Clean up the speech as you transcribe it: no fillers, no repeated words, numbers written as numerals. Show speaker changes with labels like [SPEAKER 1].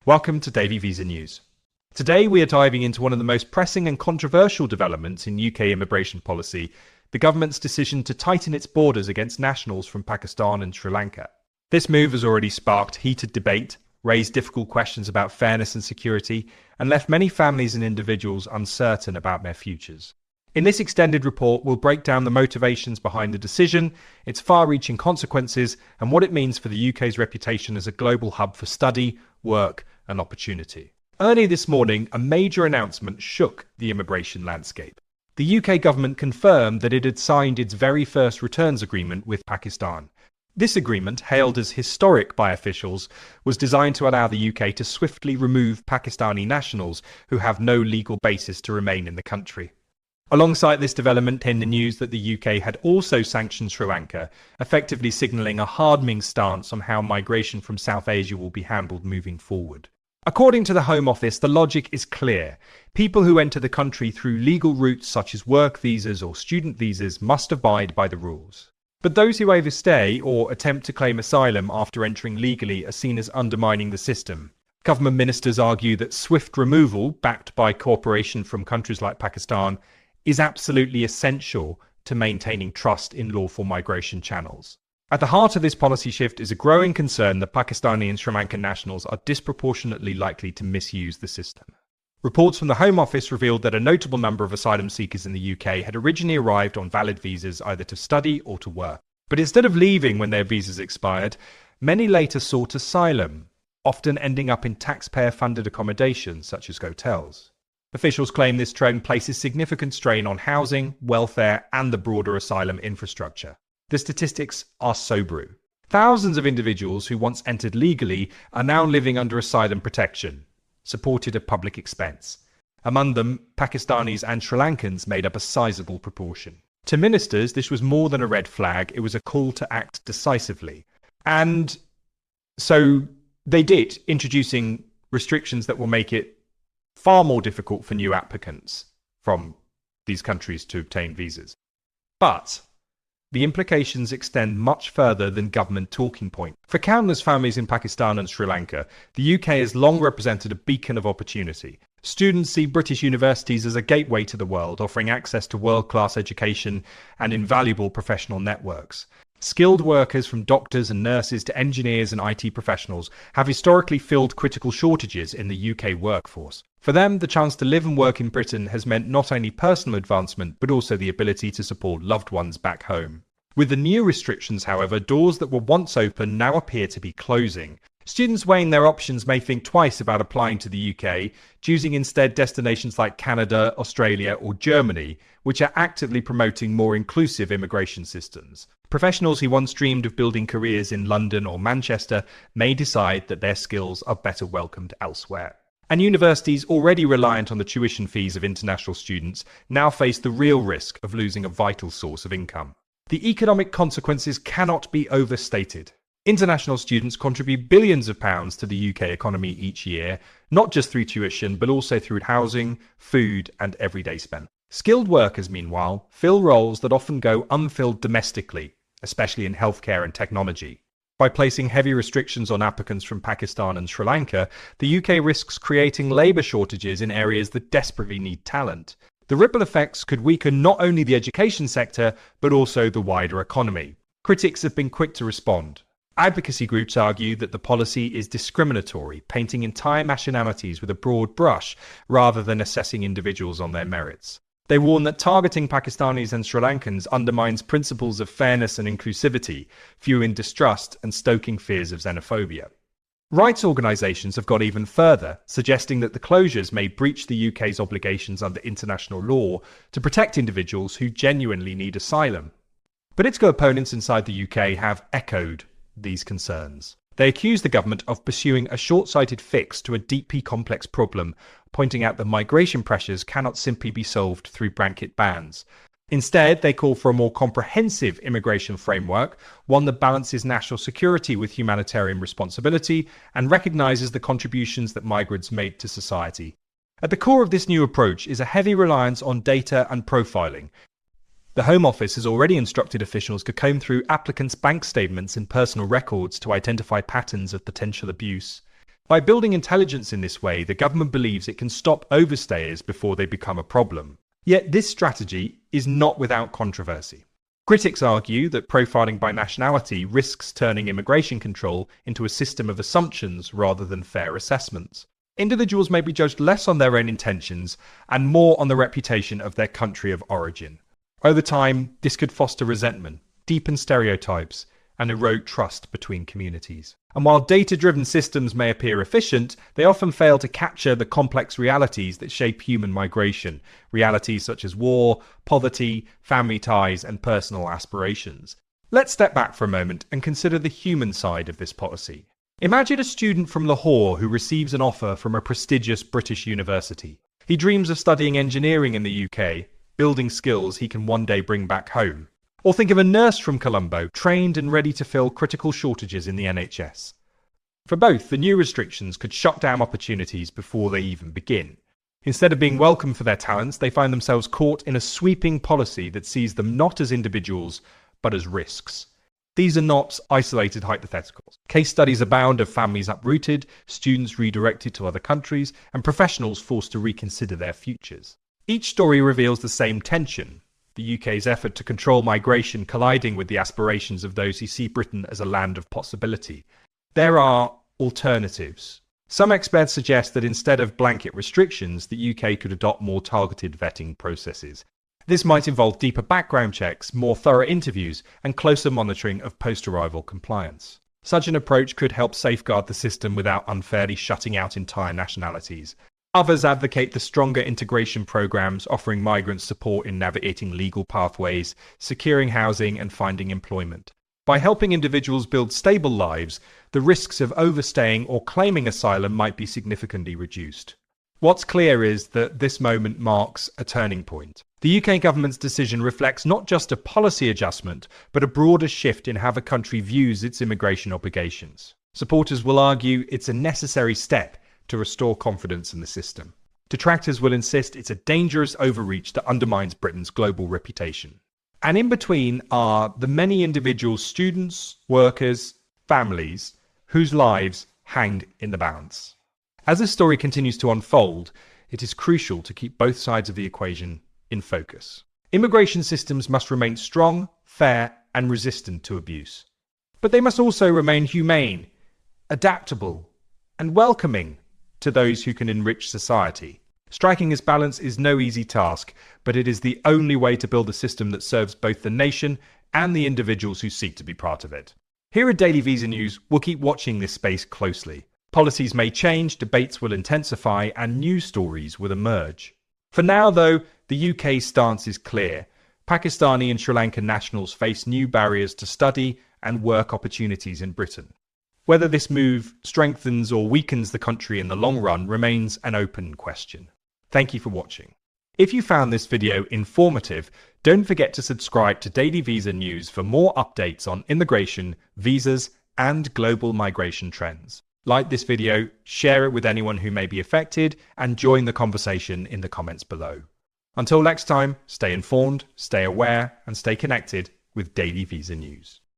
[SPEAKER 1] Welcome to Daily Visa News. Today we are diving into one of the most pressing and controversial developments in UK immigration policy, the government's decision to tighten its borders against nationals from Pakistan and Sri Lanka. This move has already sparked heated debate, raised difficult questions about fairness and security, and left many families and individuals uncertain about their futures. In this extended report, we'll break down the motivations behind the decision, its far-reaching consequences, and what it means for the UK's reputation as a global hub for study, work, and opportunity. Early this morning, a major announcement shook the immigration landscape. The UK government confirmed that it had signed its very first returns agreement with Pakistan. This agreement, hailed as historic by officials, was designed to allow the UK to swiftly remove Pakistani nationals who have no legal basis to remain in the country. Alongside this development came the news that the UK had also sanctioned Sri Lanka, effectively signalling a hardening stance on how migration from South Asia will be handled moving forward. According to the Home Office, the logic is clear. People who enter the country through legal routes such as work visas or student visas must abide by the rules. But those who overstay or attempt to claim asylum after entering legally are seen as undermining the system. Government ministers argue that swift removal, backed by cooperation from countries like Pakistan, is absolutely essential to maintaining trust in lawful migration channels. At the heart of this policy shift is a growing concern that Pakistani and Sri Lankan nationals are disproportionately likely to misuse the system. Reports from the Home Office revealed that a notable number of asylum seekers in the UK had originally arrived on valid visas either to study or to work. But instead of leaving when their visas expired, many later sought asylum, often ending up in taxpayer-funded accommodation such as hotels. Officials claim this trend places significant strain on housing, welfare, and the broader asylum infrastructure. The statistics are sobering. Thousands of individuals who once entered legally are now living under asylum protection, supported at public expense. Among them, Pakistanis and Sri Lankans made up a sizable proportion. To ministers, this was more than a red flag, it was a call to act decisively. And so they did, introducing restrictions that will make it far more difficult for new applicants from these countries to obtain visas. But the implications extend much further than government talking point. For countless families in Pakistan and Sri Lanka, the UK has long represented a beacon of opportunity. Students see British universities as a gateway to the world, offering access to world-class education and invaluable professional networks. Skilled workers from doctors and nurses to engineers and IT professionals have historically filled critical shortages in the UK workforce. For them, the chance to live and work in Britain has meant not only personal advancement, but also the ability to support loved ones back home. With the new restrictions, however, doors that were once open now appear to be closing. Students weighing their options may think twice about applying to the UK, choosing instead destinations like Canada, Australia, or Germany, which are actively promoting more inclusive immigration systems. Professionals who once dreamed of building careers in London or Manchester may decide that their skills are better welcomed elsewhere. And universities already reliant on the tuition fees of international students now face the real risk of losing a vital source of income. The economic consequences cannot be overstated. International students contribute billions of pounds to the UK economy each year, not just through tuition, but also through housing, food, and everyday spend. Skilled workers, meanwhile, fill roles that often go unfilled domestically, especially in healthcare and technology. By placing heavy restrictions on applicants from Pakistan and Sri Lanka, the UK risks creating labour shortages in areas that desperately need talent. The ripple effects could weaken not only the education sector, but also the wider economy. Critics have been quick to respond. Advocacy groups argue that the policy is discriminatory, painting entire nationalities with a broad brush rather than assessing individuals on their merits. They warn that targeting Pakistanis and Sri Lankans undermines principles of fairness and inclusivity, fueling distrust and stoking fears of xenophobia. Rights organisations have gone even further, suggesting that the closures may breach the UK's obligations under international law to protect individuals who genuinely need asylum. Political opponents inside the UK have echoed these concerns. They accuse the government of pursuing a short-sighted fix to a deeply complex problem, pointing out that migration pressures cannot simply be solved through blanket bans. Instead, they call for a more comprehensive immigration framework, one that balances national security with humanitarian responsibility and recognises the contributions that migrants made to society. At the core of this new approach is a heavy reliance on data and profiling. The Home Office has already instructed officials to comb through applicants' bank statements and personal records to identify patterns of potential abuse. By building intelligence in this way, the government believes it can stop overstayers before they become a problem. Yet this strategy is not without controversy. Critics argue that profiling by nationality risks turning immigration control into a system of assumptions rather than fair assessments. Individuals may be judged less on their own intentions and more on the reputation of their country of origin. Over time, this could foster resentment, deepen stereotypes, and erode trust between communities. And while data-driven systems may appear efficient, they often fail to capture the complex realities that shape human migration, realities such as war, poverty, family ties, and personal aspirations. Let's step back for a moment and consider the human side of this policy. Imagine a student from Lahore who receives an offer from a prestigious British university. He dreams of studying engineering in the UK, building skills he can one day bring back home. Or think of a nurse from Colombo, trained and ready to fill critical shortages in the NHS. For both, the new restrictions could shut down opportunities before they even begin. Instead of being welcomed for their talents, they find themselves caught in a sweeping policy that sees them not as individuals, but as risks. These are not isolated hypotheticals. Case studies abound of families uprooted, students redirected to other countries, and professionals forced to reconsider their futures. Each story reveals the same tension. The UK's effort to control migration colliding with the aspirations of those who see Britain as a land of possibility. There are alternatives. Some experts suggest that instead of blanket restrictions, the UK could adopt more targeted vetting processes. This might involve deeper background checks, more thorough interviews, and closer monitoring of post-arrival compliance. Such an approach could help safeguard the system without unfairly shutting out entire nationalities. Others advocate the stronger integration programs offering migrants support in navigating legal pathways, securing housing, and finding employment. By helping individuals build stable lives, the risks of overstaying or claiming asylum might be significantly reduced. What's clear is that this moment marks a turning point. The UK government's decision reflects not just a policy adjustment, but a broader shift in how the country views its immigration obligations. Supporters will argue it's a necessary step to restore confidence in the system. Detractors will insist it's a dangerous overreach that undermines Britain's global reputation. And in between are the many individual students, workers, families whose lives hang in the balance. As this story continues to unfold, it is crucial to keep both sides of the equation in focus. Immigration systems must remain strong, fair, and resistant to abuse. But they must also remain humane, adaptable, and welcoming to those who can enrich society. Striking this balance is no easy task, but it is the only way to build a system that serves both the nation and the individuals who seek to be part of it. Here at Daily Visa News, we'll keep watching this space closely. Policies may change, debates will intensify, and new stories will emerge. For now, though, the UK's stance is clear. Pakistani and Sri Lankan nationals face new barriers to study and work opportunities in Britain. Whether this move strengthens or weakens the country in the long run remains an open question. Thank you for watching. If you found this video informative, don't forget to subscribe to Daily Visa News for more updates on immigration, visas, and global migration trends. Like this video, share it with anyone who may be affected, and join the conversation in the comments below. Until next time, stay informed, stay aware, and stay connected with Daily Visa News.